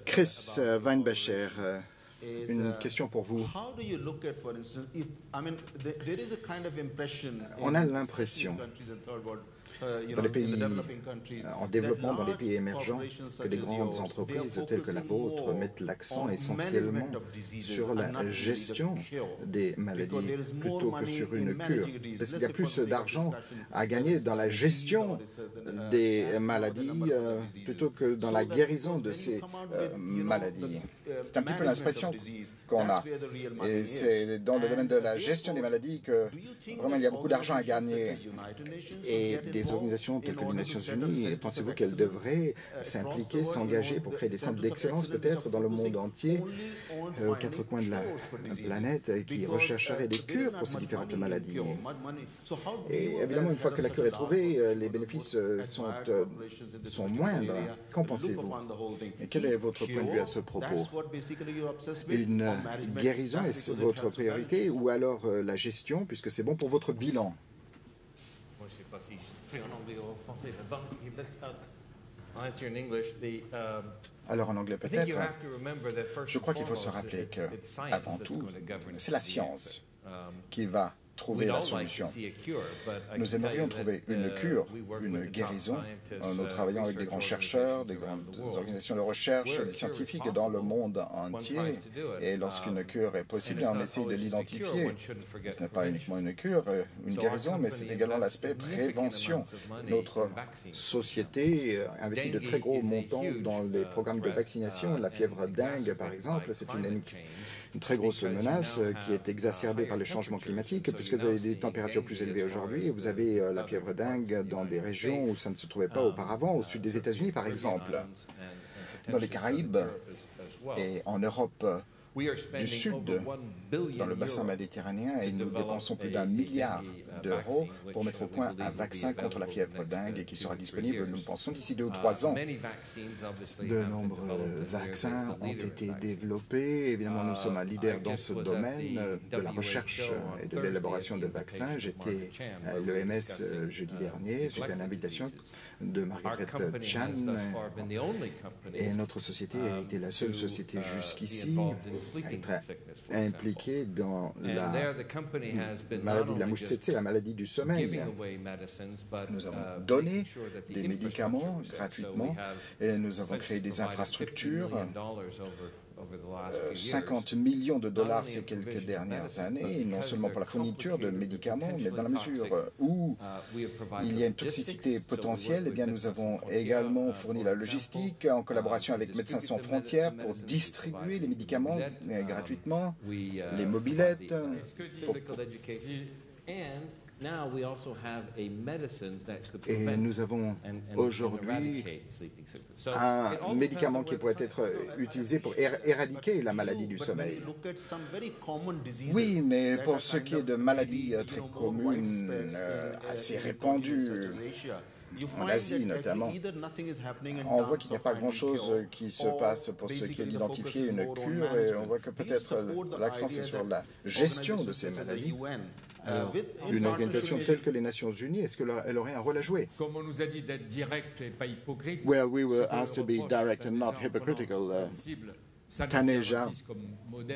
Chris Weinbacher, une question pour vous. On a l'impression dans les pays en développement, dans les pays émergents, que des grandes entreprises telles que la vôtre mettent l'accent essentiellement sur la gestion des maladies plutôt que sur une cure. Parce qu'il y a plus d'argent à gagner dans la gestion des maladies plutôt que dans la guérison de ces maladies. C'est un petit peu l'expression qu'on a. Et c'est dans le domaine de la gestion des maladies que vraiment il y a beaucoup d'argent à gagner. Et des organisations telles que les Nations Unies, pensez-vous qu'elles devraient s'impliquer, s'engager pour créer des centres d'excellence peut-être dans le monde entier, aux quatre coins de la planète, qui rechercheraient des cures pour ces différentes maladies? Et évidemment, une fois que la cure est trouvée, les bénéfices sont moindres. Qu'en pensez-vous? Et quel est votre point de vue à ce propos? Une guérison est votre priorité ou alors la gestion, puisque c'est bon pour votre bilan? Je ne sais pas si je fais en anglais ou en français, mais bon, I'll answer in English. Alors en anglais peut-être. Je crois qu'il faut se rappeler que, avant tout, c'est la science qui va trouver la solution. Nous aimerions trouver une cure, une guérison. Nous travaillons avec des grands chercheurs, des grandes organisations de recherche, des scientifiques dans le monde entier. Et lorsqu'une cure est possible, on essaye de l'identifier. Ce n'est pas uniquement une cure, une guérison, mais c'est également l'aspect prévention. Notre société investit de très gros montants dans les programmes de vaccination. La fièvre dingue, par exemple, c'est une très grosse menace qui est exacerbée par le changement climatique, puisque vous avez des températures plus élevées aujourd'hui, et vous avez la fièvre dingue dans des régions où ça ne se trouvait pas auparavant, au sud des États-Unis par exemple, dans les Caraïbes et en Europe du Sud, dans le bassin méditerranéen, et nous dépensons plus d'1 milliard d'euros pour mettre au point un vaccin contre la fièvre dingue qui sera disponible, nous pensons, d'ici 2 ou 3 ans. De nombreux vaccins ont été développés. Évidemment, nous sommes un leader dans ce domaine de la recherche et de l'élaboration de vaccins. J'étais à l'OMS jeudi dernier, suite à une invitation de Margaret Chan, et notre société a été la seule société jusqu'ici à être impliquée dans la maladie de la mouche tsetse, la maladie du sommeil. Nous avons donné des médicaments gratuitement et nous avons créé des infrastructures. 50 millions de dollars ces quelques dernières années, non seulement pour la fourniture de médicaments, mais dans la mesure où il y a une toxicité potentielle, eh bien nous avons également fourni la logistique en collaboration avec Médecins sans frontières pour distribuer les médicaments gratuitement, les mobylettes. Et nous avons aujourd'hui un médicament qui pourrait être utilisé pour éradiquer la maladie du sommeil. Oui, mais pour ce qui est de maladies très communes, assez répandues, en Asie notamment, on voit qu'il n'y a pas grand-chose qui se passe pour ce qui est d'identifier une cure, et on voit que peut-être l'accent c'est sur la gestion de ces maladies. Alors, une organisation telle que les Nations Unies, est-ce qu'elle aurait un rôle à jouer? Comme on nous a dit d'être direct et pas hypocrite. Well, we were asked to be direct and not hypocritical. Taneja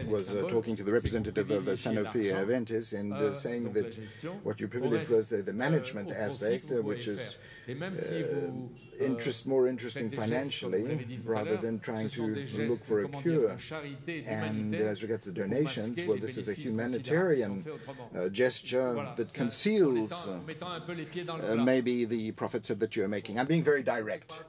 was talking to the representative of Sanofi Aventis and saying that what you privileged was the management aspect, which is more interesting financially rather than trying to look for a cure. And as regards to donations, well, this is a humanitarian gesture that conceals maybe the profits that you're making. I'm being very direct.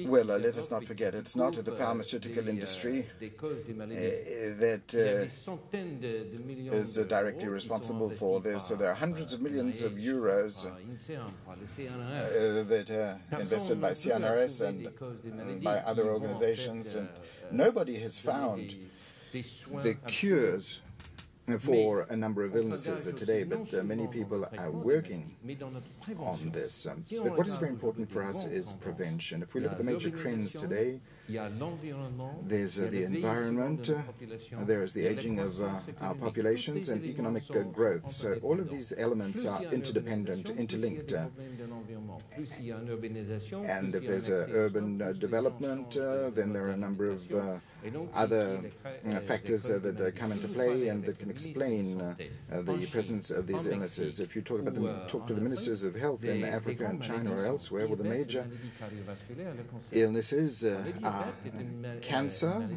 Well, let us not forget, it's not the pharmaceutical industry that is directly responsible for this. So there are hundreds of millions of euros that are invested by CNRS and by other organizations, and nobody has found the cures for a number of illnesses today, but many people are working on this. But what is very important for us is prevention. If we look at the major trends today, There's the environment, there is the aging of our populations and economic growth. So all of these elements are interdependent, interlinked. And if there's urban development, then there are a number of other factors that come into play and that can explain the presence of these illnesses. If you talk to the ministers of health in Africa and China or elsewhere, well, the major illnesses are cancer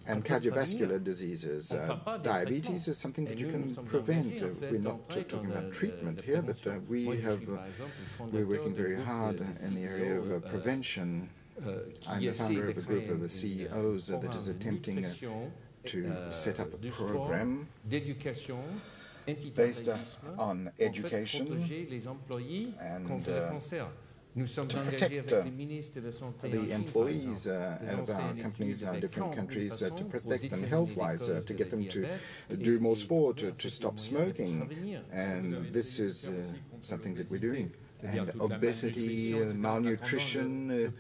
and cardiovascular diseases. Diabetes is something that you can prevent. We're not talking about treatment here, but we're working very hard in the area of prevention. I'm the founder of a group of CEOs that is attempting to set up a program based on education and to protect the employees of our companies in our different countries, to protect them health-wise, to get them to do more sport, to stop smoking. And this is something that we're doing. And obesity, malnutrition,